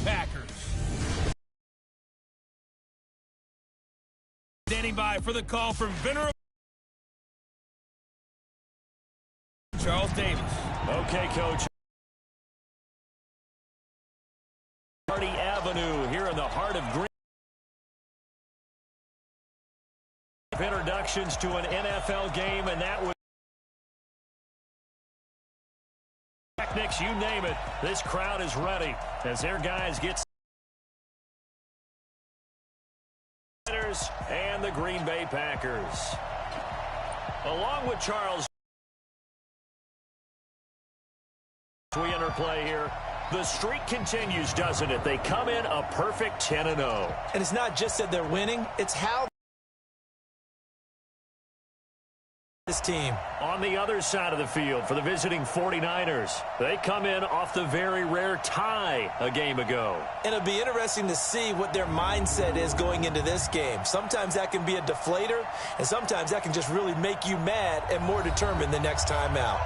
Packers. Standing by for the call from venerable Charles Davis. Okay, Coach. Party Avenue here in the heart of Green. Introductions to an NFL game, and that was techniques, you name it. This crowd is ready as their guys get and the Green Bay Packers. Along with Charles, we enter play here. The streak continues, doesn't it? They come in a perfect 10-0. And it's not just that they're winning, it's how this team. On the other side of the field for the visiting 49ers, they come in off the very rare tie a game ago. And it'll be interesting to see what their mindset is going into this game. Sometimes that can be a deflator, and sometimes that can just really make you mad and more determined the next time out.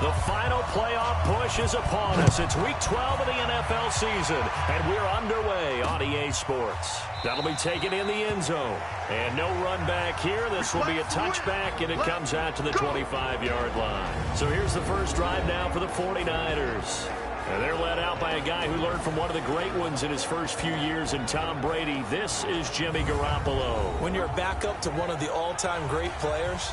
The final playoff push is upon us. It's week 12 of the NFL season, and we're underway on EA Sports. That'll be taken in the end zone. And no run back here. This will be a touchback, and it comes out to the 25-yard line. So here's the first drive now for the 49ers. And they're led out by a guy who learned from one of the great ones in his first few years in Tom Brady. This is Jimmy Garoppolo. When you're back up to one of the all-time great players,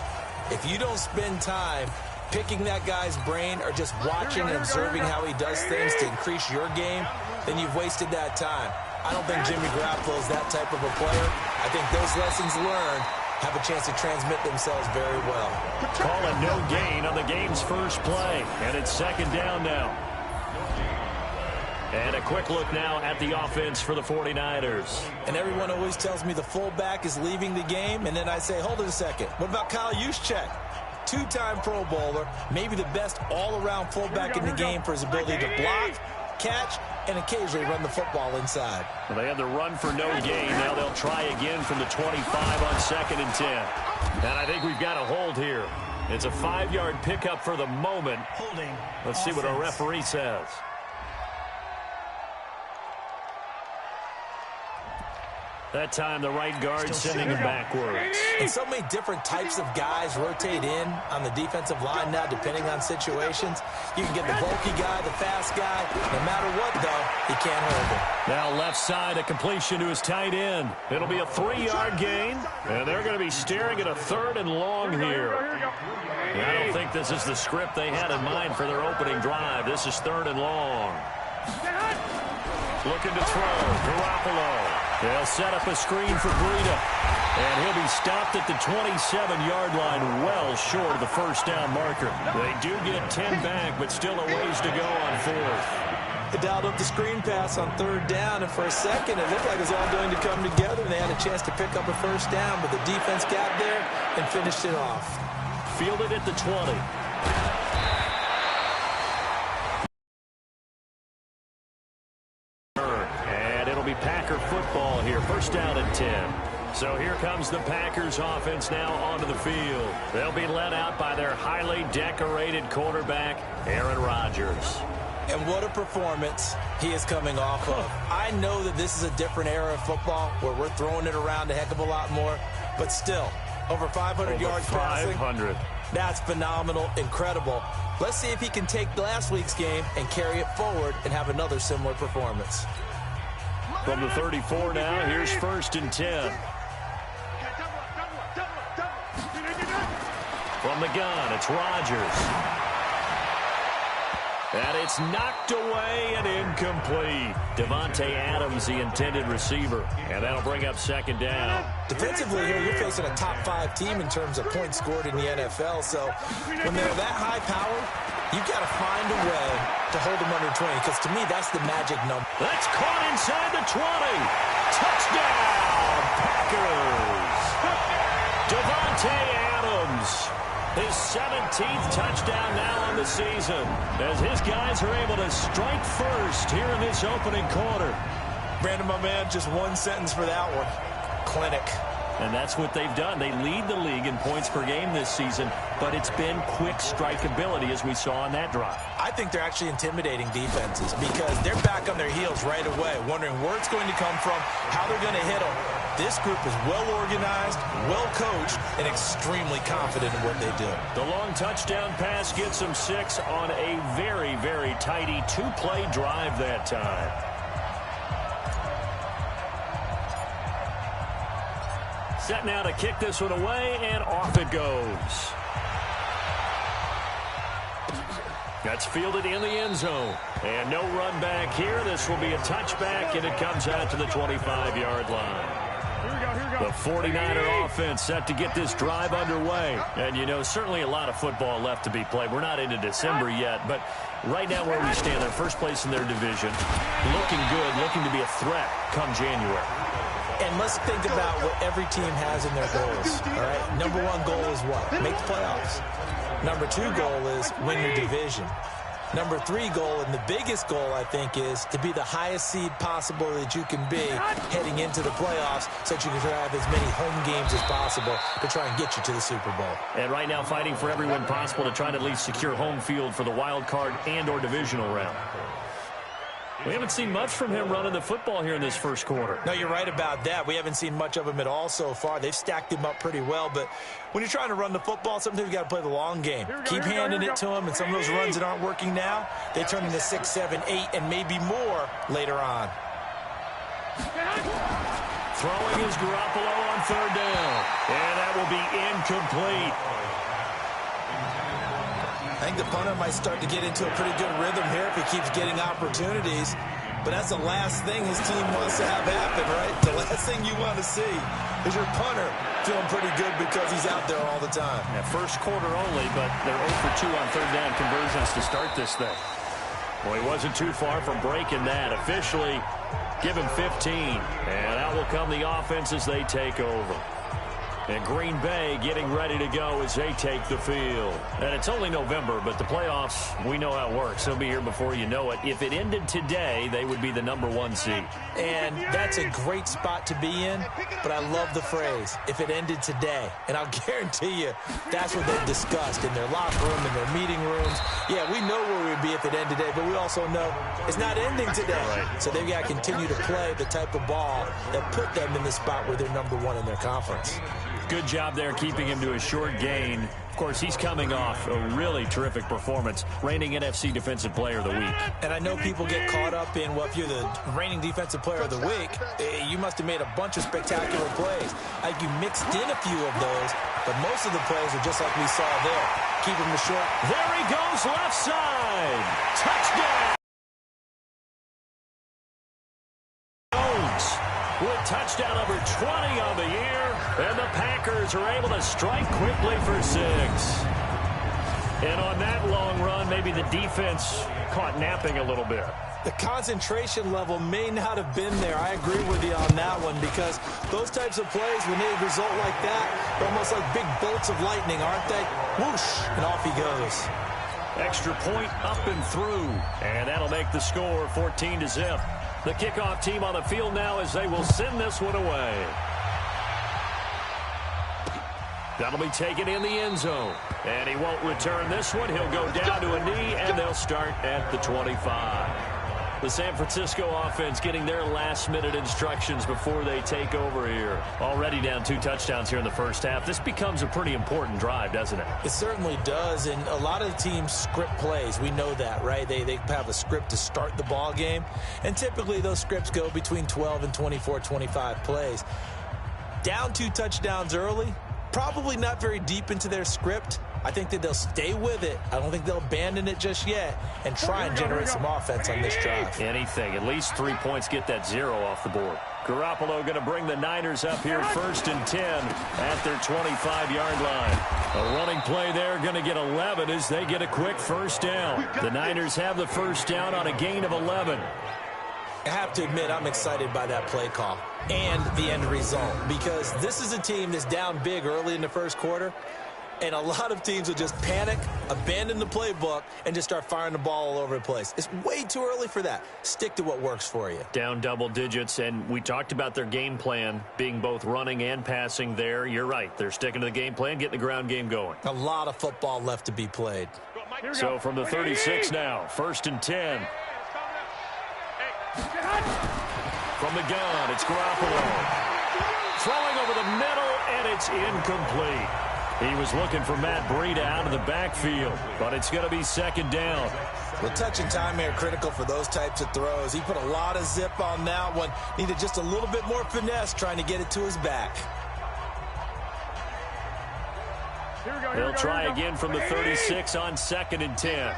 if you don't spend time picking that guy's brain or just watching and observing how he does things to increase your game, then you've wasted that time. I don't think Jimmy Garoppolo is that type of a player. I think those lessons learned have a chance to transmit themselves very well. Calling no gain on the game's first play, and it's second down now. And a quick look now at the offense for the 49ers. And everyone always tells me the fullback is leaving the game, and then I say, hold it a second. What about Kyle Juszczyk? Two-time Pro Bowler, maybe the best all-around fullback in the game for his ability to block, catch, and occasionally run the football inside. Well, they had the run for no gain. Now they'll try again from the 25 on 2nd and 10. And I think we've got a hold here. It's a 5-yard pickup for the moment. Holding. Let's see what our referee says. That time, the right guard sending him backwards. And so many different types of guys rotate in on the defensive line now, depending on situations. You can get the bulky guy, the fast guy. No matter what, though, he can't hold him. Now left side, a completion to his tight end. It'll be a 3-yard gain, and they're going to be staring at a 3rd and long here. I don't think this is the script they had in mind for their opening drive. This is 3rd and long. Looking to throw. Garoppolo. They'll set up a screen for Breida. And he'll be stopped at the 27-yard line, well short of the first down marker. They do get 10 back, but still a ways to go on 4th. They dialed up the screen pass on 3rd down, and for a second it looked like it was all going to come together. They had a chance to pick up a first down, but the defense got there and finished it off. Fielded at the 20. Packer football here, first down and 10. So here comes the Packers offense now onto the field. They'll be led out by their highly decorated quarterback, Aaron Rodgers. And what a performance he is coming off of. I know that this is a different era of football where we're throwing it around a heck of a lot more, but still, over 500 yards passing. 500. That's phenomenal, incredible. Let's see if he can take last week's game and carry it forward and have another similar performance. From the 34 now, here's 1st and 10. From the gun, it's Rodgers. And it's knocked away and incomplete. Davante Adams, the intended receiver. And that'll bring up 2nd down. Defensively here, you're facing a top-5 team in terms of points scored in the NFL. So when they're that high power, you've got to find a way to hold them under 20, because to me, that's the magic number. That's caught inside the 20. Touchdown, Packers. Davante Adams. His 17th touchdown now on the season, as his guys are able to strike first here in this opening quarter. Brandon, my man, just one sentence for that one. clinic. And that's what they've done. They lead the league in points per game this season, but it's been quick strikeability as we saw on that drive. I think they're actually intimidating defenses because they're back on their heels right away, wondering where it's going to come from, how they're going to hit them. This group is well organized, well coached, and extremely confident in what they do. The long touchdown pass gets them 6 on a very, very tidy two-play drive that time. Set now to kick this one away, and off it goes. That's fielded in the end zone. And no run back here. This will be a touchback, and it comes out to the 25-yard line. The 49er offense set to get this drive underway. And, you know, certainly a lot of football left to be played. We're not into December yet, but right now where we stand, they're first place in their division. Looking good, looking to be a threat come January. And let's think about what every team has in their goals, all right? Number one goal is what? Make the playoffs. Number two goal is win your division. Number three goal, and the biggest goal, I think, is to be the highest seed possible that you can be heading into the playoffs so that you can have as many home games as possible to try and get you to the Super Bowl. And right now fighting for everyone possible to try to at least secure home field for the wild card and or divisional round. We haven't seen much from him running the football here in this first quarter. No, you're right about that. We haven't seen much of him at all so far. They've stacked him up pretty well, but when you're trying to run the football, sometimes you got to play the long game. Keep handing it to him, and some of those runs that aren't working now, they turn into 6, 7, 8, and maybe more later on. Throwing is Garoppolo on third down, and that will be incomplete. I think the punter might start to get into a pretty good rhythm here if he keeps getting opportunities. But that's the last thing his team wants to have happen, right? The last thing you want to see is your punter feeling pretty good because he's out there all the time. Yeah, first quarter only, but they're 0 for 2 on third down conversions to start this thing. Well, he wasn't too far from breaking that. Officially, give him 15. And out will come the offense as they take over. And Green Bay getting ready to go as they take the field. And it's only November, but the playoffs, we know how it works. They'll be here before you know it. If it ended today, they would be the #1 seed. And that's a great spot to be in, but I love the phrase, if it ended today. And I'll guarantee you, that's what they've discussed in their locker room, in their meeting rooms. Yeah, we know where we'd be if it ended today, but we also know it's not ending today. Right. So they've got to continue to play the type of ball that put them in the spot where they're #1 in their conference. Good job there keeping him to a short gain. Of course, he's coming off a really terrific performance, reigning NFC Defensive Player of the Week. And I know people get caught up in, well, if you're the reigning Defensive Player of the Week, you must have made a bunch of spectacular plays. Like you mixed in a few of those, but most of the plays are just like we saw there. Keep him short. There he goes, left side. Touchdown. Jones with touchdown number 20 on the year. And the Packers are able to strike quickly for 6. And on that long run, maybe the defense caught napping a little bit. The concentration level may not have been there. I agree with you on that one because those types of plays, when they result like that, they're almost like big bolts of lightning, aren't they? Whoosh, and off he goes. Extra point up and through. And that'll make the score 14-0. The kickoff team on the field now as they will send this one away. That'll be taken in the end zone. And he won't return this one. He'll go down to a knee, and they'll start at the 25. The San Francisco offense getting their last-minute instructions before they take over here. Already down 2 touchdowns here in the first half. This becomes a pretty important drive, doesn't it? It certainly does, and a lot of the teams script plays. We know that, right? They have a script to start the ball game, and typically those scripts go between 12 and 24, 25 plays. Down 2 touchdowns early, probably not very deep into their script. I think that they'll stay with it. I don't think they'll abandon it just yet and try and generate some offense on this drive. Anything. At least 3 points, get that 0 off the board. Garoppolo going to bring the Niners up here 1st and 10 at their 25-yard line. A running play there going to get 11 as they get a quick first down. The Niners have the first down on a gain of 11. I have to admit, I'm excited by that play call and the end result because this is a team that's down big early in the first quarter, And a lot of teams will just panic, abandon the playbook, and just start firing the ball all over the place. It's way too early for that. Stick to what works for you. Down double digits, and we talked about their game plan being both running and passing there. You're right. They're sticking to the game plan, getting the ground game going. A lot of football left to be played. So from the 36 now, 1st and 10. From the gun, it's Garoppolo. Throwing over the middle, and it's incomplete. He was looking for Matt Breida out of the backfield, but it's going to be 2nd down. Well, touch and timing are critical for those types of throws. He put a lot of zip on that one. Needed just a little bit more finesse trying to get it to his back. They'll try again from the 36 on 2nd and 10.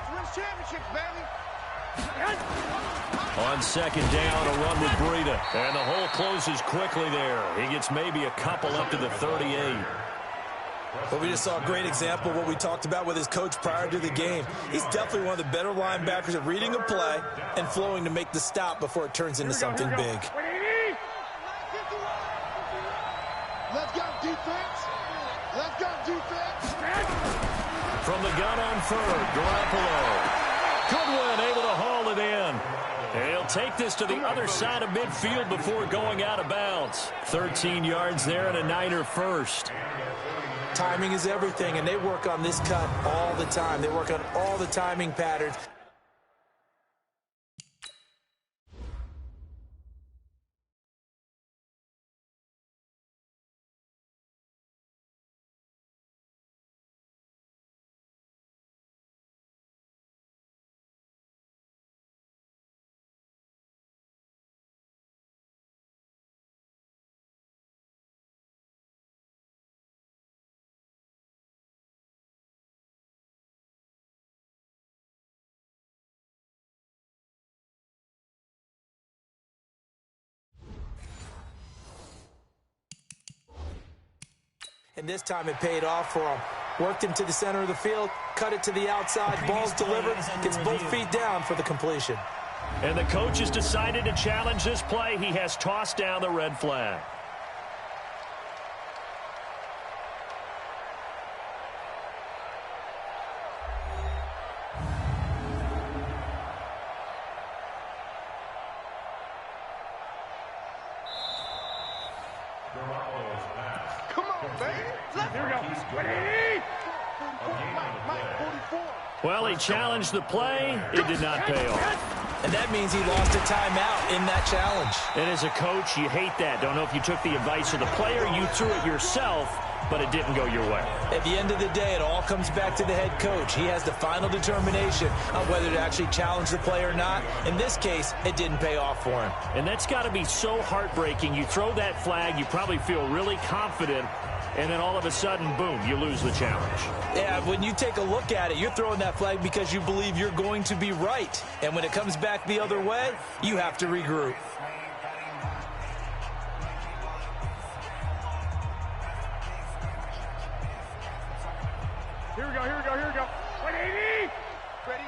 On 2nd down, a run with Breida. And the hole closes quickly there. He gets maybe a couple up to the 38. Well, we just saw a great example of what we talked about with his coach prior to the game. He's definitely one of the better linebackers at reading a play and flowing to make the stop before it turns into something big. Let's go, defense. Let's go, defense. From the gun on 3rd, Garoppolo. Goodwin able to haul it in. And he'll take this to the other side of midfield before going out of bounds. 13 yards there and a Niner first. Timing is everything, and they work on this cut all the time. They work on all the timing patterns. And this time it paid off for him. Worked him to the center of the field, cut it to the outside, ball's delivered, gets both feet down for the completion. And the coach has decided to challenge this play. He has tossed down the red flag. Well, he challenged the play. It did not pay off. And that means he lost a timeout in that challenge. And as a coach, you hate that. Don't know if you took the advice of the player, you threw it yourself, but it didn't go your way. At the end of the day, it all comes back to the head coach. He has the final determination on whether to actually challenge the play or not. In this case, it didn't pay off for him. And that's got to be so heartbreaking. You throw that flag, you probably feel really confident, and then all of a sudden, boom, you lose the challenge. Yeah, when you take a look at it, you're throwing that flag because you believe you're going to be right. And when it comes back the other way, you have to regroup. Here we go, here we go, here we go. 180. Ready?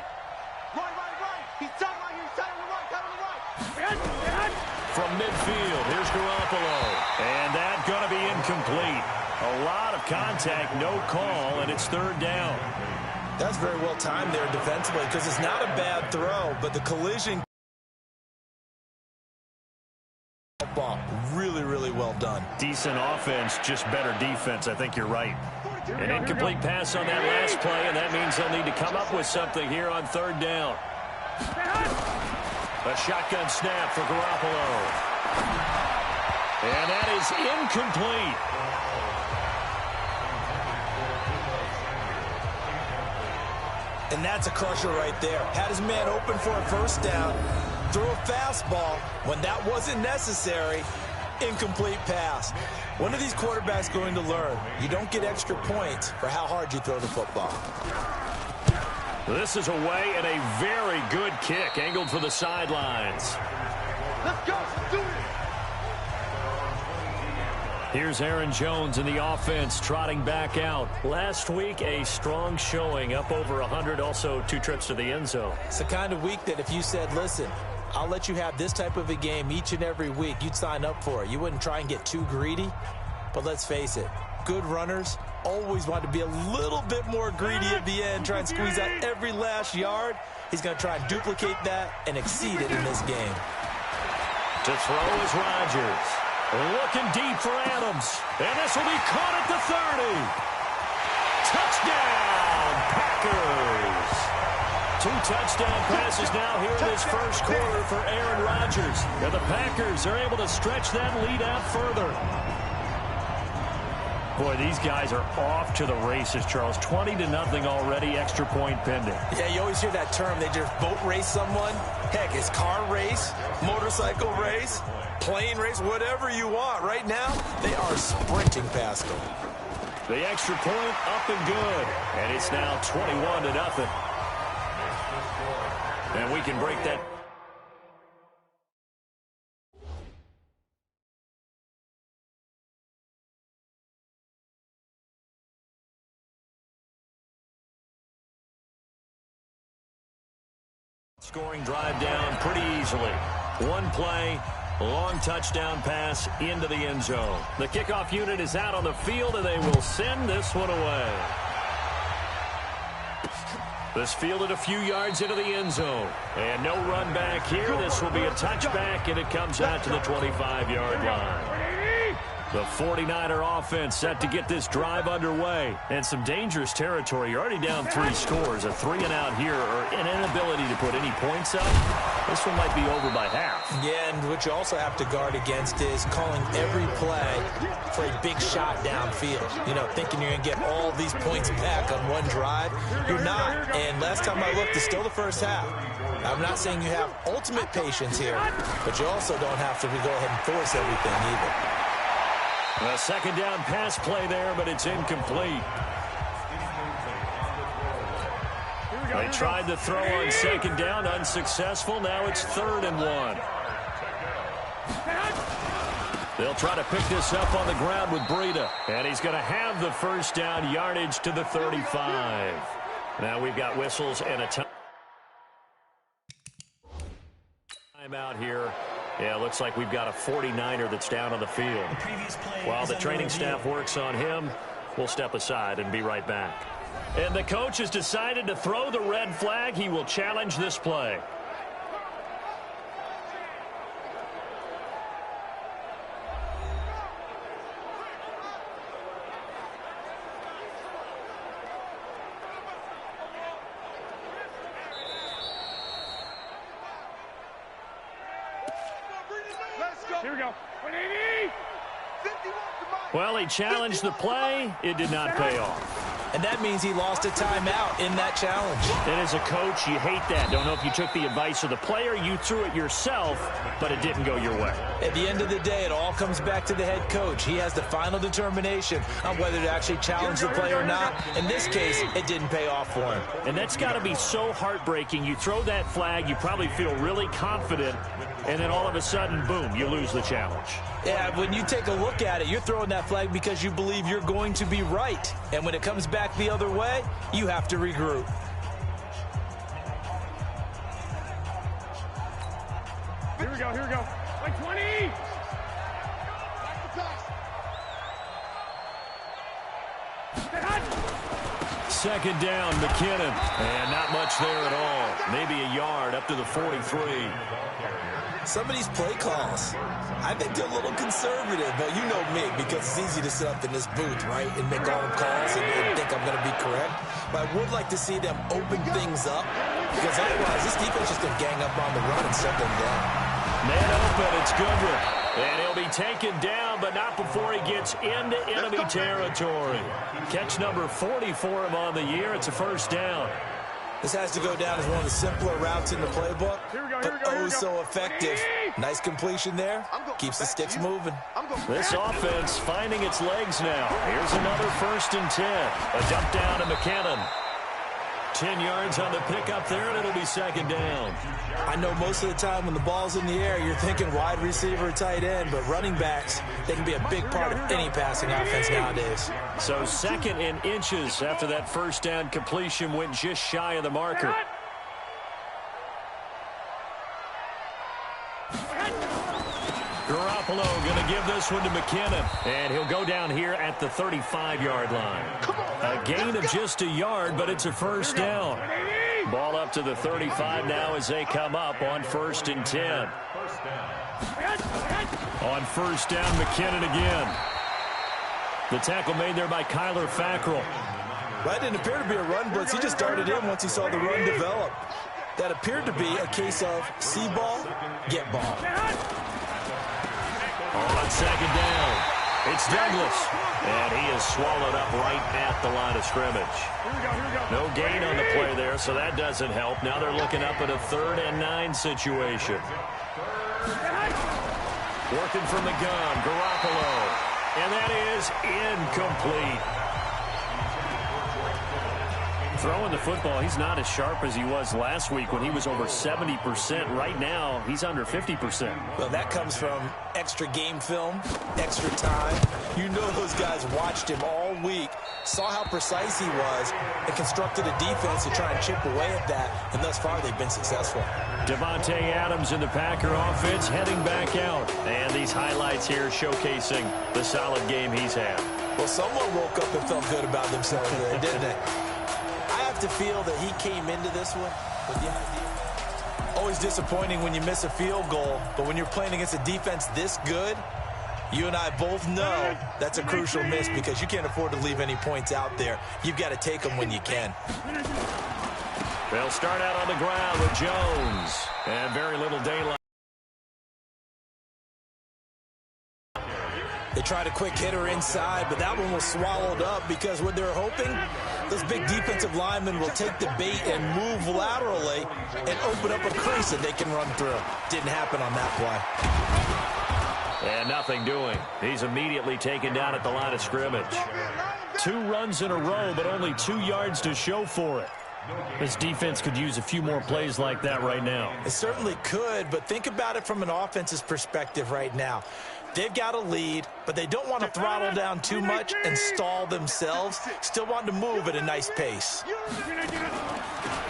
Right. He's tight right here. He's tight on the right, tight on the right. From midfield, here's Garoppolo. And that's going to be incomplete. A lot of contact, no call, and it's 3rd down. That's very well timed there defensively because it's not a bad throw, but the collision ball really, really well done. Decent offense, just better defense. I think you're right. An incomplete pass on that last play, and that means they'll need to come up with something here on 3rd down. A shotgun snap for Garoppolo. And that is incomplete. And that's a crusher right there. Had his man open for a 1st down. Threw a fastball when that wasn't necessary. Incomplete pass. When are these quarterbacks going to learn? You don't get extra points for how hard you throw the football. This is away and a very good kick angled for the sidelines. Let's go. Do it. Here's Aaron Jones in the offense trotting back out. Last week, a strong showing, up over 100, also 2 trips to the end zone. It's the kind of week that if you said, listen, I'll let you have this type of a game each and every week, you'd sign up for it. You wouldn't try and get too greedy. But let's face it, good runners always want to be a little bit more greedy at the end, try and squeeze out every last yard. He's going to try and duplicate that and exceed it in this game. To throw is Rodgers. Looking deep for Adams. And this will be caught at the 30. Touchdown, Packers. 2 touchdown passes now here in this first quarter for Aaron Rodgers. And the Packers are able to stretch that lead out further. Boy, these guys are off to the races, Charles. 20-0 already, extra point pending. Yeah, you always hear that term. They just boat race someone. Heck, it's car race, motorcycle race, plane race, whatever you want. Right now, they are sprinting past them. The extra point up and good. And it's now 21-0. And we can break that. Scoring drive down pretty easily. One play, long touchdown pass into the end zone. The kickoff unit is out on the field, and they will send this one away. This fielded a few yards into the end zone. And no run back here. This will be a touchback, and it comes out to the 25-yard line. The 49er offense set to get this drive underway. And some dangerous territory. You're already down 3 scores. A 3-and-out here, or an inability to put any points up. This one might be over by half. Yeah, and what you also have to guard against is calling every play for a big shot downfield. You know, thinking you're going to get all these points back on one drive. You're not. And last time I looked, it's still the first half. I'm not saying you have ultimate patience here, but you also don't have to go ahead and force everything either. A second down pass play there, but it's incomplete. They tried to throw on second down, unsuccessful. Now it's 3rd and 1. They'll try to pick this up on the ground with Breida. And he's going to have the first down yardage to the 35. Now we've got whistles and a timeout here. Yeah, it looks like we've got a 49er that's down on the field. While the training staff works on him, we'll step aside and be right back. And the coach has decided to throw the red flag. He will challenge this play. Here we go. Well, he challenged the play. It did not pay off. And that means he lost a timeout in that challenge. And as a coach, you hate that. Don't know if you took the advice of the player, you threw it yourself, but it didn't go your way. At the end of the day, it all comes back to the head coach. He has the final determination on whether to actually challenge the play or not. In this case, it didn't pay off for him. And that's got to be so heartbreaking. You throw that flag, you probably feel really confident, and then all of a sudden, boom, you lose the challenge. Yeah, when you take a look at it, you're throwing that flag because you believe you're going to be right. And when it comes back the other way, you have to regroup. Here we go, here we go. Like 20! Second down, McKinnon. And not much there at all. Maybe a yard up to the 43. Some of these play calls, I think they're a little conservative, but you know me, because it's easy to sit up in this booth, right, and make all the calls and think I'm going to be correct. But I would like to see them open things up, because otherwise this defense is going to gang up on the run and shut them down. Man open, it's Goodwin. And he'll be taken down, but not before he gets into enemy territory. Catch number 40 for him on the year. It's a first down. This has to go down as one of the simpler routes in the playbook, but oh so effective. Nice completion there. Keeps the sticks moving. This offense finding its legs now. Here's another 1st and 10. A dump down to McKinnon. 10 yards on the pickup there, and it'll be second down. I know most of the time when the ball's in the air, you're thinking wide receiver, tight end, but running backs, they can be a big part of any passing offense nowadays. So 2nd and inches after that first down completion went just shy of the marker. Garoppolo going to give this one to McKinnon. And he'll go down here at the 35-yard line. A gain of just a yard, but it's a first down. Ball up to the 35 now as they come up on 1st and 10. On first down, McKinnon again. The tackle made there by Kyler Fackrell. That didn't appear to be a run blitz. He just darted in once he saw the run develop. That appeared to be a case of see ball, get ball. On second down, it's Douglas. And he is swallowed up right at the line of scrimmage. No gain on the play there, so that doesn't help. Now they're looking up at a 3rd and 9 situation. Working from the gun, Garoppolo. And that is incomplete. Throwing the football, he's not as sharp as he was last week when he was over 70%. Right now, he's under 50%. Well, that comes from extra game film, extra time. You know those guys watched him all week, saw how precise he was, and constructed a defense to try and chip away at that, and thus far they've been successful. Davante Adams in the Packer offense heading back out. And these highlights here showcasing the solid game he's had. Well, someone woke up and felt good about themselves there, didn't they? I have to feel that he came into this one with the idea. Always disappointing when you miss a field goal, but when you're playing against a defense this good, you and I both know that's a crucial miss because you can't afford to leave any points out there. You've got to take them when you can. They'll start out on the ground with Jones. And very little daylight. They tried a quick hitter inside, but that one was swallowed up because what they're hoping, those big defensive linemen will take the bait and move laterally and open up a crease that they can run through. Didn't happen on that play. And nothing doing. He's immediately taken down at the line of scrimmage. 2 runs in a row, but only 2 yards to show for it. This defense could use a few more plays like that right now. It certainly could, but think about it from an offense's perspective right now. They've got a lead, but they don't want to throttle down too much and stall themselves. Still want to move at a nice pace.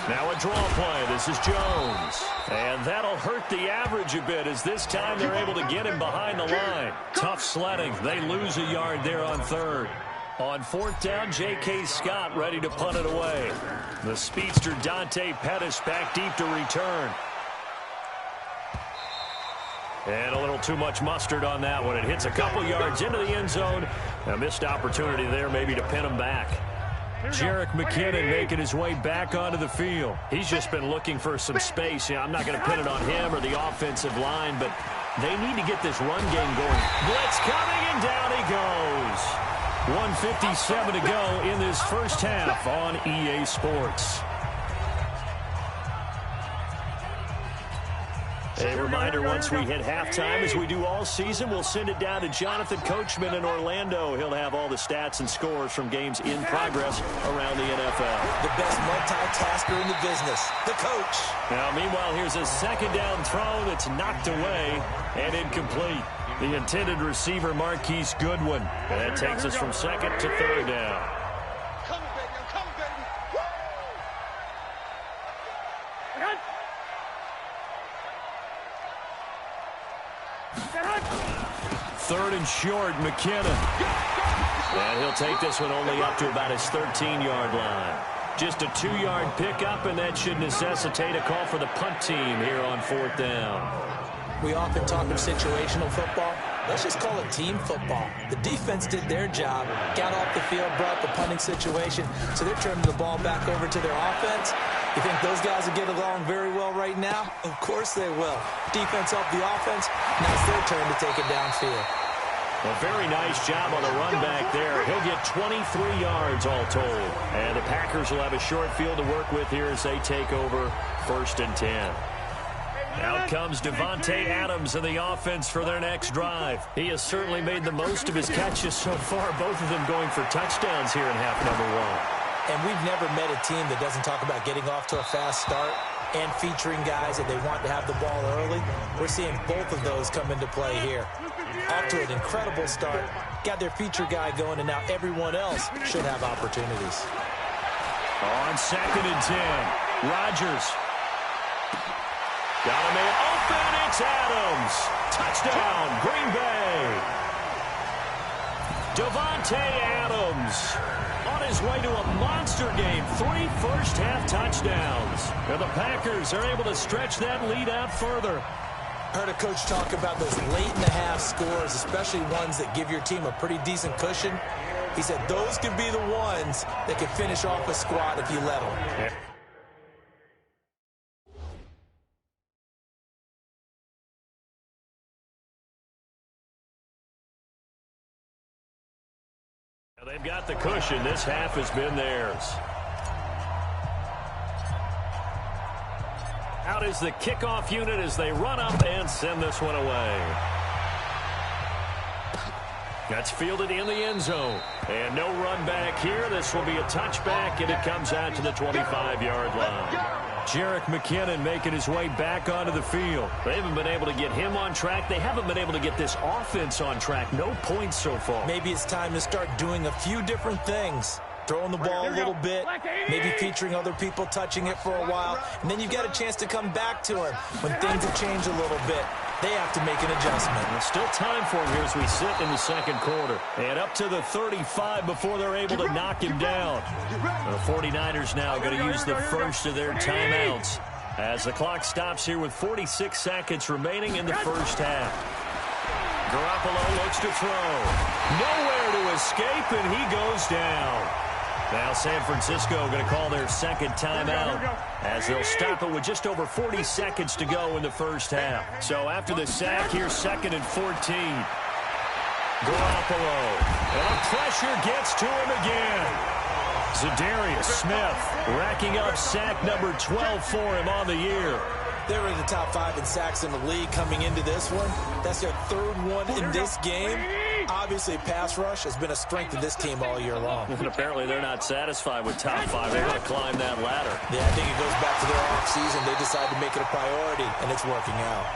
Now a draw play. This is Jones. And that'll hurt the average a bit as this time they're able to get him behind the line. Tough sledding. They lose a yard there on 3rd. On 4th down, J.K. Scott ready to punt it away. The speedster Dante Pettis back deep to return. And a little too much mustard on that one. It hits a couple yards into the end zone. A missed opportunity there maybe to pin him back. Jerick McKinnon making his way back onto the field. He's just been looking for some space. I'm not going to pin it on him or the offensive line, but they need to get this run game going. Blitz coming, and down he goes. 1:57 to go in this first half on EA Sports. A reminder, once we hit halftime, as we do all season, we'll send it down to Jonathan Coachman in Orlando. He'll have all the stats and scores from games in progress around the NFL. The best multitasker in the business, the coach. Now, meanwhile, here's a 2nd down throw that's knocked away and incomplete. The intended receiver, Marquise Goodwin. And that takes us from 2nd to 3rd down. Third and short, McKinnon. And he'll take this one only up to about his 13-yard line. Just a 2-yard pickup, and that should necessitate a call for the punt team here on 4th down. We often talk of situational football. Let's just call it team football. The defense did their job, got off the field, brought the punting situation, so they're turning the ball back over to their offense. You think those guys will get along very well right now? Of course they will. Defense helped the offense. Now it's their turn to take it downfield. A very nice job on the run back there. He'll get 23 yards all told. And the Packers will have a short field to work with here as they take over 1st and 10. Out comes Davante Adams in the offense for their next drive. He has certainly made the most of his catches so far, both of them going for touchdowns here in half number 1. And we've never met a team that doesn't talk about getting off to a fast start and featuring guys that they want to have the ball early. We're seeing both of those come into play here. Off to an incredible start. Got their feature guy going, and now everyone else should have opportunities. On 2nd and 10, Rodgers. Got a man open. It's Adams. Touchdown, Green Bay. Davante Adams on his way to a monster game. 3 first-half touchdowns. And the Packers are able to stretch that lead out further. Heard a coach talk about those late-in-the-half scores, especially ones that give your team a pretty decent cushion. He said those could be the ones that could finish off a squad if you let them. Yeah. They've got the cushion. This half has been theirs. Out is the kickoff unit as they run up and send this one away. That's fielded in the end zone. And no run back here. This will be a touchback, and it comes out to the 25-yard line. Jerick McKinnon making his way back onto the field. They haven't been able to get him on track. They haven't been able to get this offense on track. No points so far. Maybe it's time to start doing a few different things. Throwing the ball a little bit, maybe featuring other people touching it for a while, and then you've got a chance to come back to him when things have changed a little bit. They have to make an adjustment. There's still time for him here as we sit in the second quarter. And up to the 35 before they're able to knock him down. The 49ers now going to use the first of their timeouts as the clock stops here with 46 seconds remaining in the first half. Garoppolo looks to throw. Nowhere to escape, and he goes down. Now San Francisco going to call their second timeout as they'll stop it with just over 40 seconds to go in the first half. So after the sack, here's 2nd and 14. Garoppolo. And the pressure gets to him again. Zadarius Smith racking up sack number 12 for him on the year. They were in the top 5 in sacks in the league coming into this one. That's their 3rd one in this game. Obviously, pass rush has been a strength of this team all year long. And apparently they're not satisfied with top 5. They're going to climb that ladder. Yeah, I think it goes back to their offseason. They decided to make it a priority, and it's working out.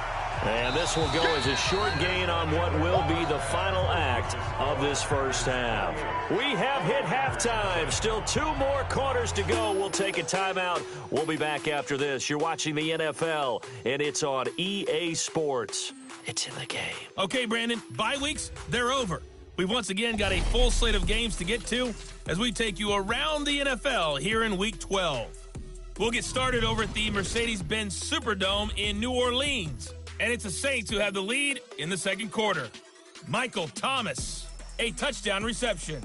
And this will go as a short gain on what will be the final act of this first half. We have hit halftime. Still 2 more quarters to go. We'll take a timeout. We'll be back after this. You're watching the NFL, and it's on EA Sports. It's in the game. Okay, Brandon, bye weeks, they're over. We've once again got a full slate of games to get to as we take you around the NFL here in Week 12. We'll get started over at the Mercedes-Benz Superdome in New Orleans. And it's the Saints who have the lead in the second quarter. Michael Thomas, a touchdown reception.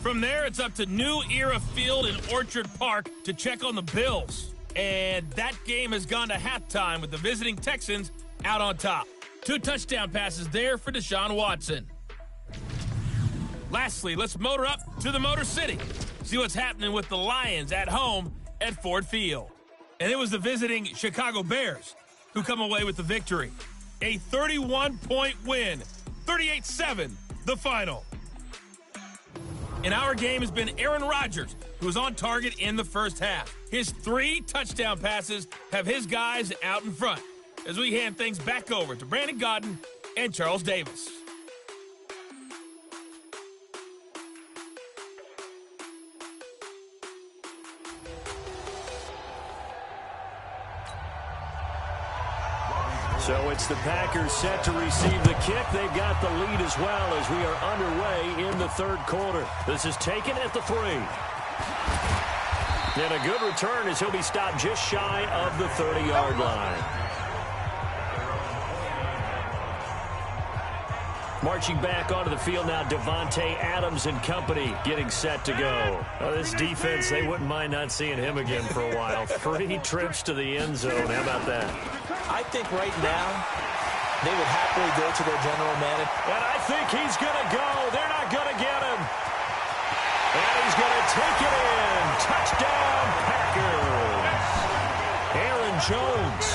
From there, it's up to New Era Field in Orchard Park to check on the Bills. And that game has gone to halftime with the visiting Texans out on top. 2 touchdown passes there for Deshaun Watson. Lastly, let's motor up to the Motor City. See what's happening with the Lions at home at Ford Field. And it was the visiting Chicago Bears who come away with the victory. A 31-point win, 38-7, the final. In our game has been Aaron Rodgers, who was on target in the first half. His 3 touchdown passes have his guys out in front as we hand things back over to Brandon Godden and Charles Davis. So it's the Packers set to receive the kick. They've got the lead as well as we are underway in the third quarter. This is taken at the 3. And a good return as he'll be stopped just shy of the 30-yard line. Marching back onto the field now, Davante Adams and company getting set to go. This defense, they wouldn't mind not seeing him again for a while. 3 trips to the end zone. How about that? I think right now they would happily go to their general manager. And I think he's going to go. They're not going to get him. And he's going to take it in. Touchdown, Packers. Aaron Jones,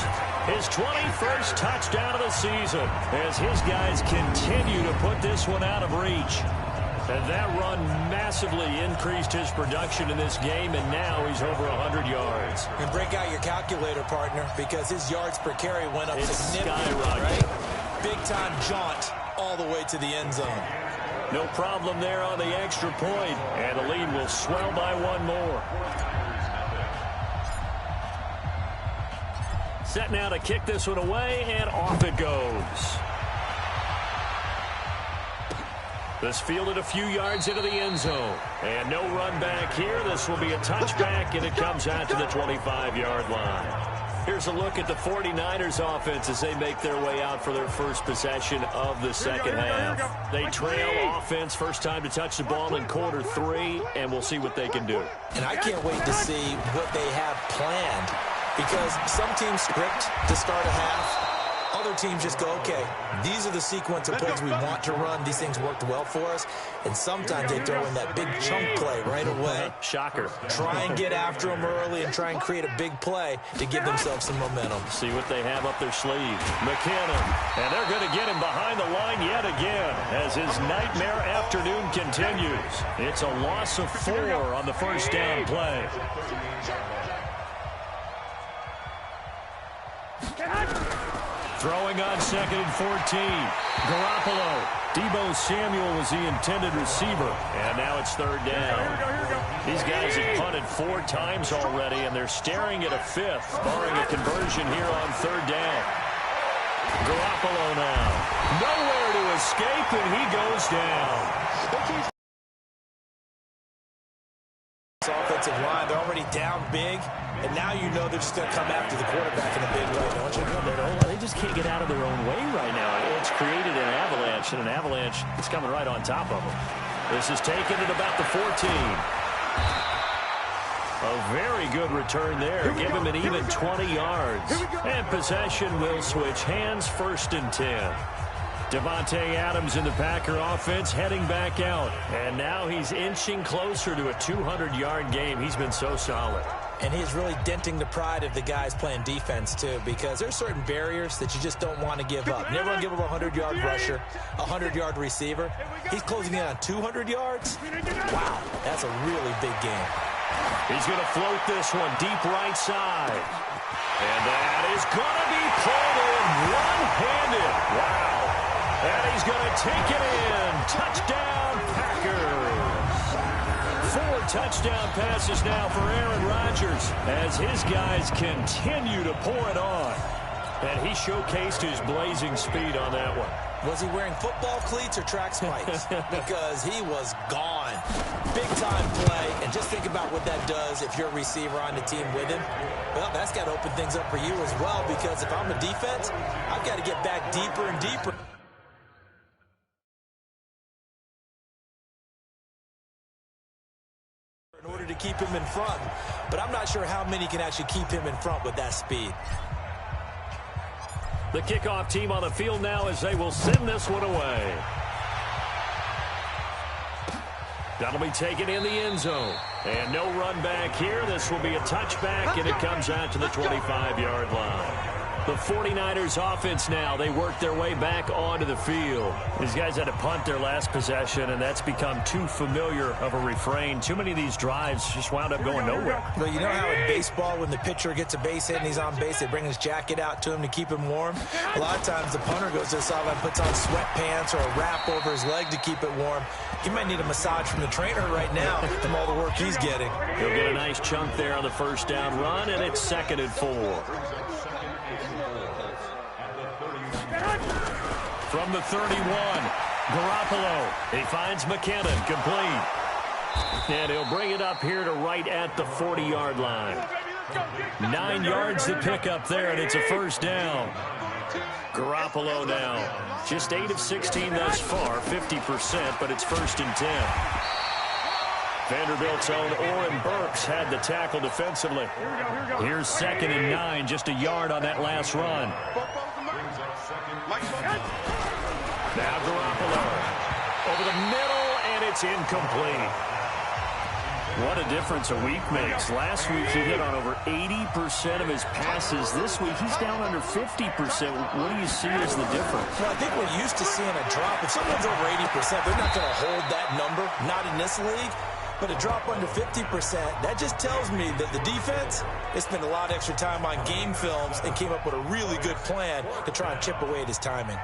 his 21st touchdown of the season as his guys continue to put this one out of reach. And that run massively increased his production in this game, and now he's over 100 yards. And break out your calculator, partner, because his yards per carry went up significantly, skyrocketed. right? Big-time jaunt all the way to the end zone. No problem there on the extra point, and the lead will swell by 1 more. set now to kick this one away, and off it goes. This fielded a few yards into the end zone. And no run back here. This will be a touchback, and it comes out to the 25-yard line. Here's a look at the 49ers offense as they make their way out for their first possession of the second half. They trail offense, first time to touch the ball in quarter 3, and we'll see what they can do. And I can't wait to see what they have planned, because some teams script to start a half. Other teams just go, okay, these are the sequence of plays we want to run. These things worked well for us. And sometimes they throw in that big chunk play right away. Shocker. Try and get after them early and try and create a big play to give themselves some momentum. See what they have up their sleeve. McKinnon. And they're going to get him behind the line yet again as his nightmare afternoon continues. It's a loss of 4 on the first down play. Throwing on 2nd and 14. Garoppolo. Deebo Samuel was the intended receiver. And now it's 3rd down. These guys have punted 4 times already, and they're staring at a 5th, barring a conversion here on 3rd down. Garoppolo now. Nowhere to escape, and he goes down. Offensive line, they're already down big, and now you know they're just going to come after the quarterback in a big way, don't you? They just can't get out of their own way right now. It's created an avalanche, and an avalanche is coming right on top of them. This is taken at about the 14. A very good return there. Give him an even 20 yards. And possession will switch hands, 1st and 10. Devontae Adams in the Packer offense heading back out. And now he's inching closer to a 200-yard game. He's been so solid. And he's really denting the pride of the guys playing defense, too, because there's certain barriers that you just don't want to give up. You never want to give up a 100-yard rusher, a 100-yard receiver. He's closing in on 200 yards. Wow, that's a really big game. He's going to float this one deep right side. And that is going to be pulled in one-handed. Wow. And he's going to take it in. Touchdown, Packers. 4 touchdown passes now for Aaron Rodgers as his guys continue to pour it on. And he showcased his blazing speed on that one. Was he wearing football cleats or track spikes? Because he was gone. Big-time play. And just think about what that does if you're a receiver on the team with him. Well, that's got to open things up for you as well, because if I'm a defense, I've got to get back deeper and deeper. In order to keep him in front. But I'm not sure how many can actually keep him in front with that speed. The kickoff team on the field now as they will send this one away. That'll be taken in the end zone. And no run back here. This will be a touchback, and it comes out to the 25-yard line. The 49ers offense now, they work their way back onto the field. These guys had to punt their last possession, and that's become too familiar of a refrain. Too many of these drives just wound up going nowhere. Well, you know how in baseball, when the pitcher gets a base hit and he's on base, they bring his jacket out to him to keep him warm? A lot of times the punter goes to the sideline, puts on sweatpants or a wrap over his leg to keep it warm. He might need a massage from the trainer right now from all the work he's getting. He'll get a nice chunk there on the first down run, and it's 2nd and 4. From the 31, Garoppolo. He finds McKinnon, complete. And he'll bring it up here to right at the 40-yard line. 9 yards to pick up there, and it's a first down. Garoppolo now. Just 8 of 16 thus far, 50%, but it's 1st and 10. Vanderbilt's own Oren Burks had the tackle defensively. Here's 2nd and 9, just a yard on that last run. Now Garoppolo over the middle, and it's incomplete. What a difference a week makes. Last week he hit on over 80% of his passes. This week he's down under 50%. What do you see as the difference? Well, I think we're used to seeing a drop. If someone's over 80%, they're not going to hold that number, not in this league. But a drop under 50%, that just tells me that the defense, they spent a lot of extra time on game films and came up with a really good plan to try and chip away at his timing.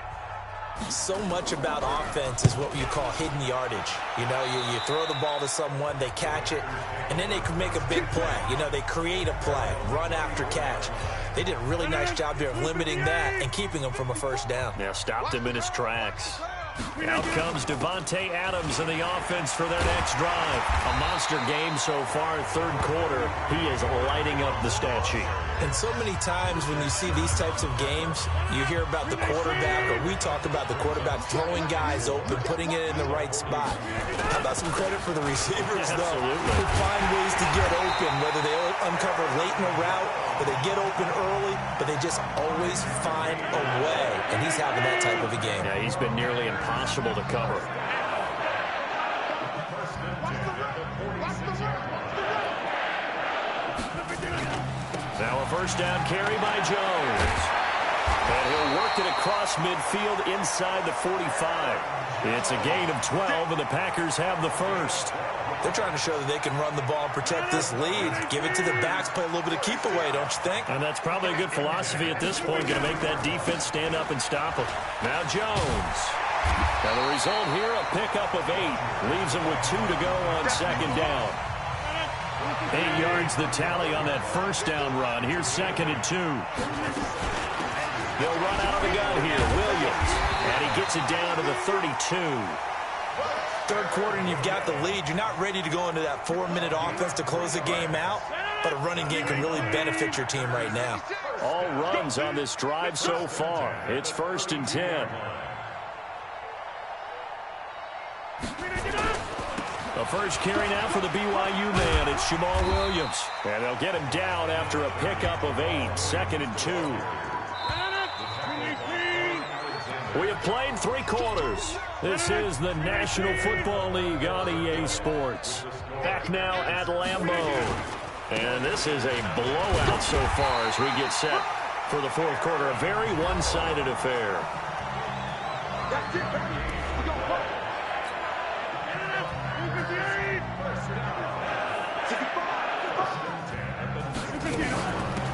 So much about offense is what you call hidden yardage. You know, you throw the ball to someone, they catch it, and then they can make a big play. You know, they create a play, run after catch. They did a really nice job there of limiting that and keeping him from a first down. Yeah, stopped him in his tracks. Out comes Devontae Adams in the offense for their next drive. A monster game so far, third quarter. He is lighting up the stat sheet. And so many times when you see these types of games, you hear about the quarterback, or we talk about the quarterback throwing guys open, putting it in the right spot. How about some credit for the receivers, though? Absolutely. Who find ways to get open, whether they uncover late in the route or they get open early, but they just always find a way. And he's having that type of a game. Yeah, he's been nearly impossible to cover. Now a first down carry by Jones. And he'll work it across midfield inside the 45. It's a gain of 12, and the Packers have the first. They're trying to show that they can run the ball and protect this lead. Give it to the backs, play a little bit of keep away, don't you think? And that's probably a good philosophy at this point, going to make that defense stand up and stop them. Now Jones. Now the result here, a pickup of 8. Leaves him with 2 to go on second down. 8 yards the tally on that first down run. Here's 2nd and 2. They'll run out of the gun here. Williams. And he gets it down to the 32. Third quarter and you've got the lead. You're not ready to go into that 4-minute offense to close the game out, but a running game can really benefit your team right now. All runs on this drive so far. It's 1st and 10. The first carry now for the BYU man. It's Jamal Williams. And they'll get him down after a pickup of 8. 2nd and 2. We have played 3 quarters. This is the National Football League on EA Sports. Back now at Lambeau. And this is a blowout so far as we get set for the fourth quarter. A very one-sided affair.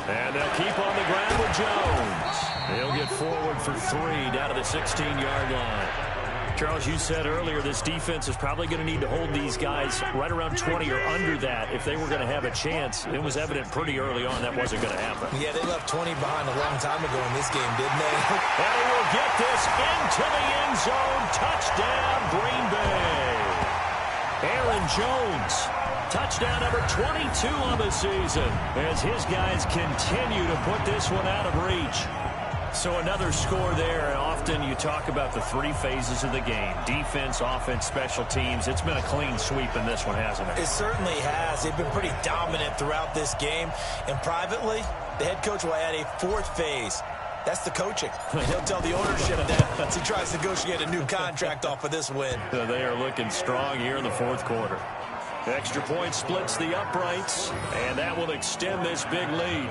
And they'll keep on the ground with Jones. He'll get forward for 3 down to the 16-yard line. Charles, you said earlier this defense is probably going to need to hold these guys right around 20 or under that if they were going to have a chance. It was evident pretty early on that wasn't going to happen. Yeah, they left 20 behind a long time ago in this game, didn't they? And he will get this into the end zone. Touchdown, Green Bay. Aaron Jones. Touchdown number 22 on the season as his guys continue to put this one out of reach. So another score there, and often you talk about the 3 phases of the game. Defense, offense, special teams. It's been a clean sweep in this one, hasn't it? It certainly has. They've been pretty dominant throughout this game. And privately, the head coach will add a 4th phase. That's the coaching. He'll tell the ownership that as he tries to negotiate a new contract off of this win. So they are looking strong here in the fourth quarter. Extra point splits the uprights, and that will extend this big lead.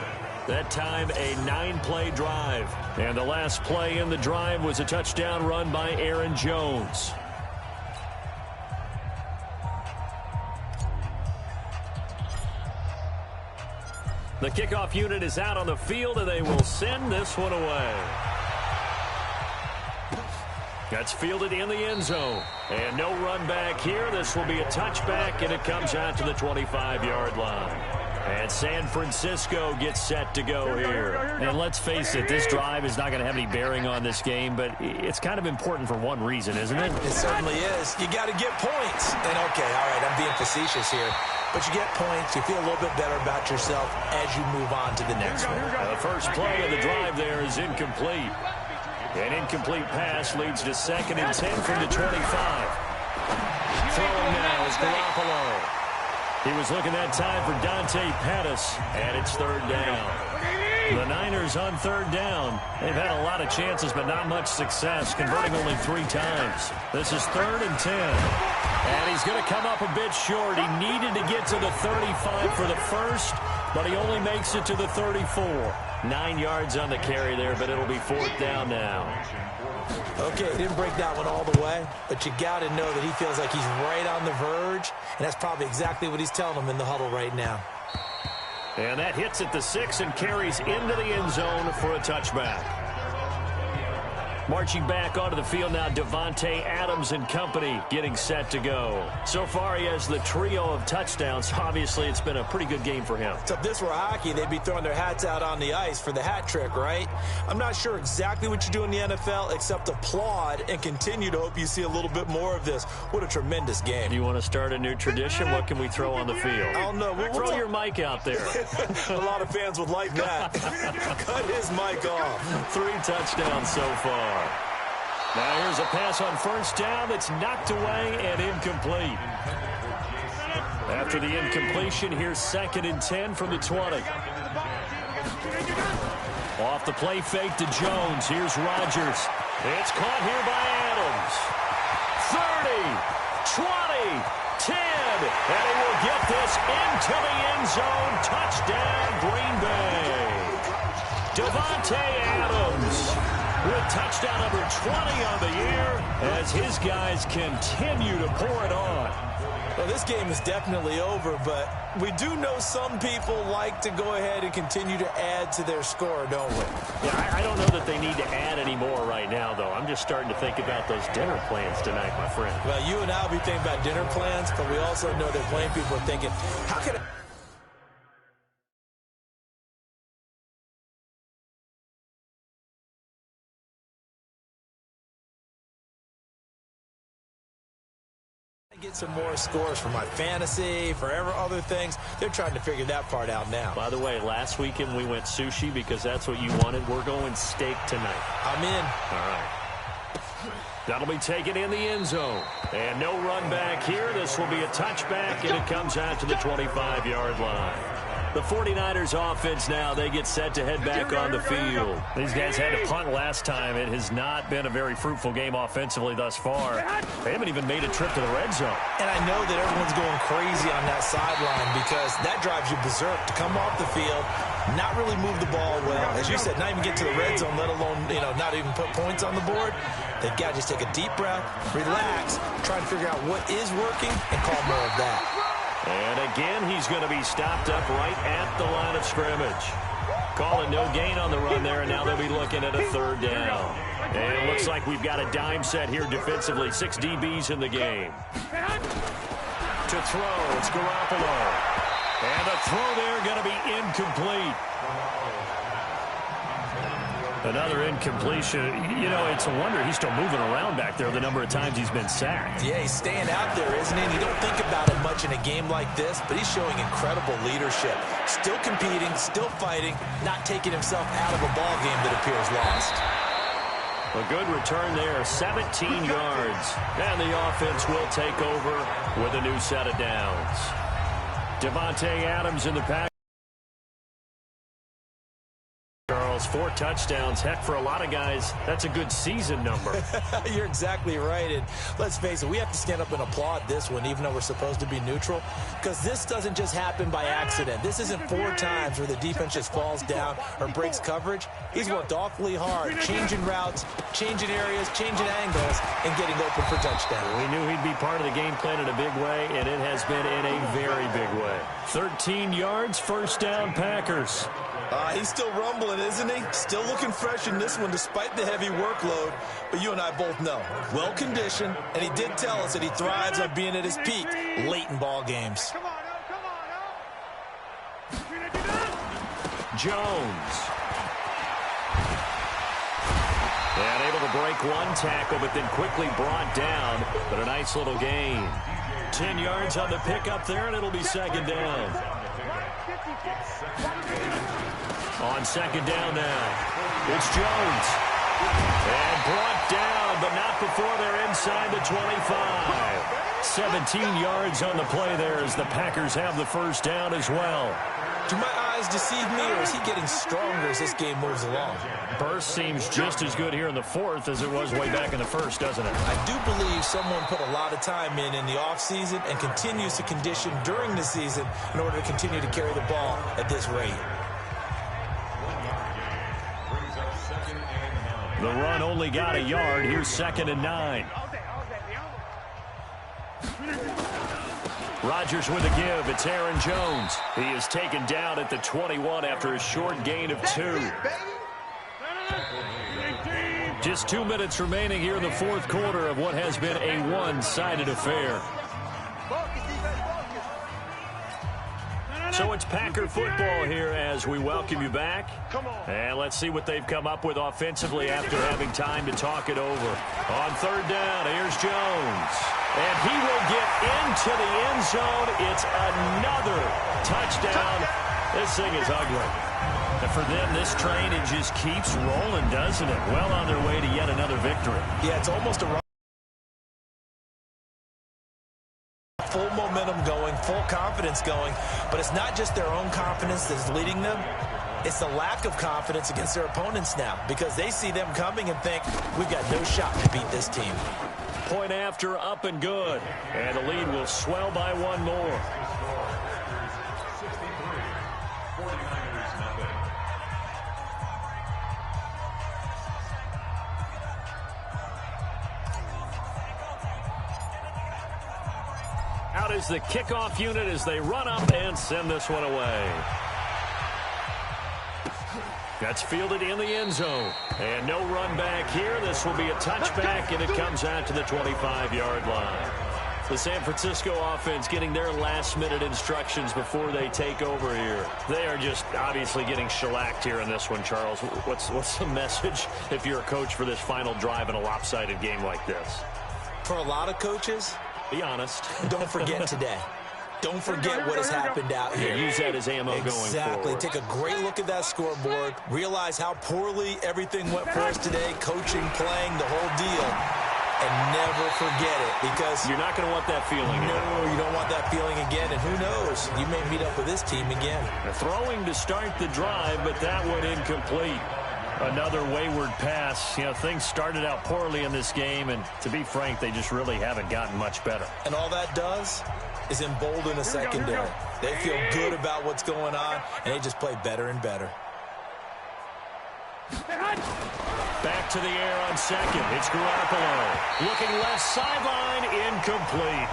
That time a 9-play drive. And the last play in the drive was a touchdown run by Aaron Jones. The kickoff unit is out on the field, and they will send this one away. That's fielded in the end zone. And no run back here. This will be a touchback, and it comes out to the 25-yard line. And San Francisco gets set to go here. And let's face it, this drive is not going to have any bearing on this game, but it's kind of important for one reason, isn't it? It certainly is. You got to get points. And, okay, all right, I'm being facetious here. But you get points, you feel a little bit better about yourself as you move on to the next one. The first play of the drive there is incomplete. An incomplete pass leads to 2nd and 10 from the 25. Throwing now is Garoppolo. He was looking that time for Dante Pettis, and it's 3rd down. The Niners on 3rd down. They've had a lot of chances, but not much success, converting only 3 times. This is 3rd and 10. And he's going to come up a bit short. He needed to get to the 35 for the first, but he only makes it to the 34. 9 yards on the carry there, but it'll be 4th down now. Okay, he didn't break that one all the way, but you got to know that he feels like he's right on the verge, and that's probably exactly what he's telling them in the huddle right now. And that hits at the 6 and carries into the end zone for a touchback. Marching back onto the field now, Davante Adams and company getting set to go. So far, he has the trio of touchdowns. Obviously, it's been a pretty good game for him. So if this were hockey, they'd be throwing their hats out on the ice for the hat trick, right? I'm not sure exactly what you do in the NFL except applaud and continue to hope you see a little bit more of this. What a tremendous game. Do you want to start a new tradition? What can we throw on the field? I don't know. Throw your mic out there. A lot of fans would like that. Cut his mic off. 3 touchdowns so far. Now here's a pass on first down that's knocked away and incomplete. After the incompletion, here's 2nd and 10 from the 20. Off the play fake to Jones. Here's Rodgers. It's caught here by Adams. 30, 20, 10. And he will get this into the end zone. Touchdown, Green Bay. Davante Adams with touchdown number 20 on the year as his guys continue to pour it on. Well, this game is definitely over, but we do know some people like to go ahead and continue to add to their score, don't we? Yeah, I don't know that they need to add any more right now, though. I'm just starting to think about those dinner plans tonight, my friend. Well, you and I will be thinking about dinner plans, but we also know that plenty of people are thinking, how can I get some more scores for my fantasy, for other things? They're trying to figure that part out now. By the way, last weekend we went sushi because that's what you wanted. We're going steak tonight. I'm in. All right. That'll be taken in the end zone. And no run back here. This will be a touchback, and it comes out to the 25-yard line. The 49ers offense now, they get set to head back on the field. These guys had to punt last time. It has not been a very fruitful game offensively thus far. They haven't even made a trip to the red zone. And I know that everyone's going crazy on that sideline because that drives you berserk to come off the field, not really move the ball well. As you said, not even get to the red zone, let alone, not even put points on the board. They've got to just take a deep breath, relax, try to figure out what is working, and call more of that. And again, he's going to be stopped up right at the line of scrimmage. Calling no gain on the run there, and now they'll be looking at a 3rd down. And it looks like we've got a dime set here defensively. 6 DBs in the game. To throw, it's Garoppolo. And the throw there going to be incomplete. Another incompletion. It's a wonder he's still moving around back there the number of times he's been sacked. Yeah, he's staying out there, isn't he? And you don't think about it much in a game like this, but he's showing incredible leadership. Still competing, still fighting, not taking himself out of a ball game that appears lost. A good return there, 17 yards. And the offense will take over with a new set of downs. Davante Adams in the pack. 4 touchdowns. Heck, for a lot of guys, that's a good season number. You're exactly right. And let's face it, we have to stand up and applaud this one, even though we're supposed to be neutral, because this doesn't just happen by accident. This isn't 4 times where the defense just falls down or breaks coverage. He's worked awfully hard, changing routes, changing areas, changing angles, and getting open for touchdown. We knew he'd be part of the game plan in a big way, and it has been in a very big way. 13 yards, 1st down, Packers. He's still rumbling, isn't he? Still looking fresh in this one despite the heavy workload. But you and I both know, well-conditioned, and he did tell us that he thrives on being at his peak late in ball games. Jones. And able to break one tackle, but then quickly brought down. But a nice little gain. 10 yards on the pickup there, and it'll be 2nd down. On 2nd down now, it's Jones. And brought down, but not before they're inside the 25. 17 yards on the play there as the Packers have the 1st down as well. Do my eyes deceive me, or is he getting stronger as this game moves along? Burst seems just as good here in the 4th as it was way back in the 1st, doesn't it? I do believe someone put a lot of time in the offseason and continues to condition during the season in order to continue to carry the ball at this rate. The run only got a yard. Here's 2nd and 9. Rodgers with a give. It's Aaron Jones. He is taken down at the 21 after a short gain of 2. Just 2 minutes remaining here in the fourth quarter of what has been a one-sided affair. So it's Packer football here as we welcome you back. And let's see what they've come up with offensively after having time to talk it over. On third down, here's Jones. And he will get into the end zone. It's another touchdown. This thing is ugly. And for them, this train, it just keeps rolling, doesn't it? Well on their way to yet another victory. Yeah, it's almost a full momentum going, full confidence going, but it's not just their own confidence that's leading them. It's the lack of confidence against their opponents now because they see them coming and think, we've got no shot to beat this team. Point after, up and good. And the lead will swell by one more. Out is the kickoff unit as they run up and send this one away. That's fielded in the end zone. And no run back here. This will be a touchback, and it comes out to the 25-yard line. The San Francisco offense getting their last-minute instructions before they take over here. They are just obviously getting shellacked here in this one, Charles. What's the message if you're a coach for this final drive in a lopsided game like this? For a lot of coaches, be honest. Don't forget today. Don't forget what has happened out here. Use that as ammo going forward. Exactly. Take a great look at that scoreboard. Realize how poorly everything went for us today. Coaching, playing, the whole deal. And never forget it because you're not going to want that feeling. No, you don't want that feeling again. And who knows? You may meet up with this team again. Throwing to start the drive, but that one incomplete. Another wayward pass. You know, things started out poorly in this game, and to be frank, they just really haven't gotten much better. And all that does is embolden a secondary. They feel good about what's going on, and they just play better and better. Back to the air on second. It's Garoppolo. Looking left sideline, incomplete.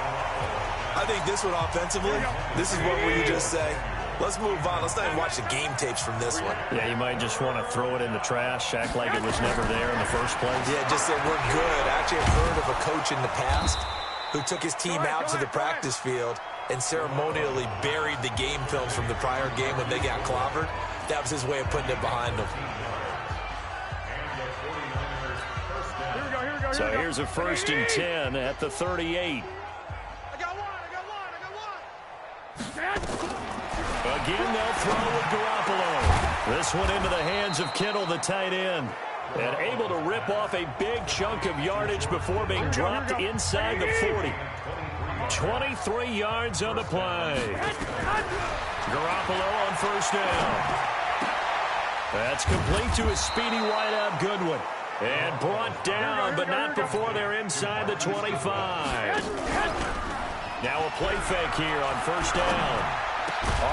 I think this one offensively, this is what we just say. Let's move on. Let's not even watch the game tapes from this one. Yeah, you might just want to throw it in the trash, act like it was never there in the first place. Yeah, just say we're good. I actually have heard of a coach in the past who took his team out to the practice field and ceremonially buried the game films from the prior game when they got clobbered. That was his way of putting it behind them. So here's a 1st and 10 at the 38. I got one. Again, they'll throw with Garoppolo. This one into the hands of Kittle, the tight end. And able to rip off a big chunk of yardage before being dropped inside the 40. 23 yards on the play. Garoppolo on 1st down. That's complete to a speedy wideout Goodwin. And brought down, but not before they're inside the 25. Now a play fake here on 1st down.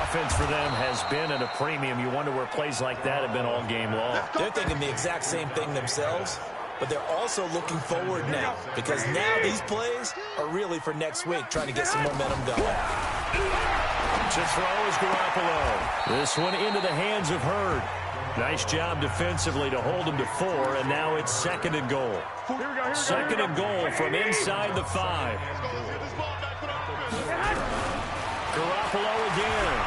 Offense for them has been at a premium. You wonder where plays like that have been all game long. They're thinking the exact same thing themselves, but they're also looking forward now because now these plays are really for next week, trying to get some momentum going. To throw is Garoppolo. This one into the hands of Hurd. Nice job defensively to hold him to 4, and now it's 2nd and goal. 2nd and goal from inside the 5. Garoppolo again.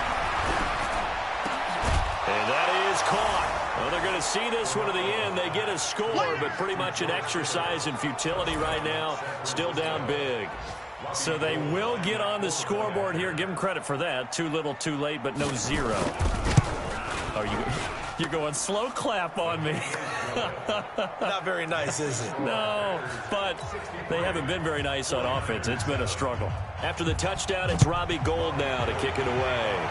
And that is caught. Well, they're going to see this one to the end. They get a score, but pretty much an exercise in futility right now. Still down big. So they will get on the scoreboard here. Give them credit for that. Too little, too late, but no 0. You're going slow clap on me. Not very nice, is it? No, but they haven't been very nice on offense. It's been a struggle. After the touchdown, it's Robbie Gould now to kick it away.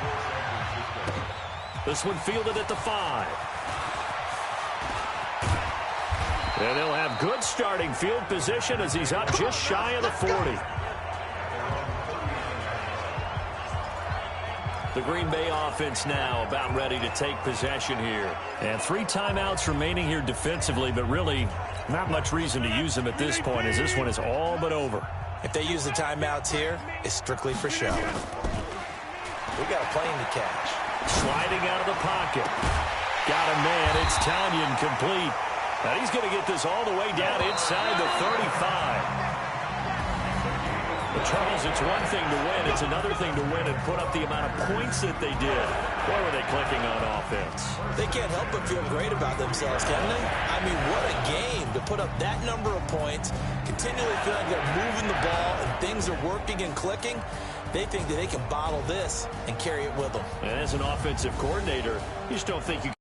This one fielded at the 5. And they'll have good starting field position as he's up just shy of the 40. The Green Bay offense now about ready to take possession here. And 3 timeouts remaining here defensively, but really not much reason to use them at this point as this one is all but over. If they use the timeouts here, it's strictly for show. We got a plane to catch. Sliding out of the pocket. Got a man. It's Tanyan complete. And he's going to get this all the way down inside the 35. But Charles, it's one thing to win. It's another thing to win and put up the amount of points that they did. Boy, were they clicking on offense. They can't help but feel great about themselves, can they? I mean, what a game to put up that number of points, continually feeling they're moving the ball and things are working and clicking. They think that they can bottle this and carry it with them. And as an offensive coordinator, you just don't think you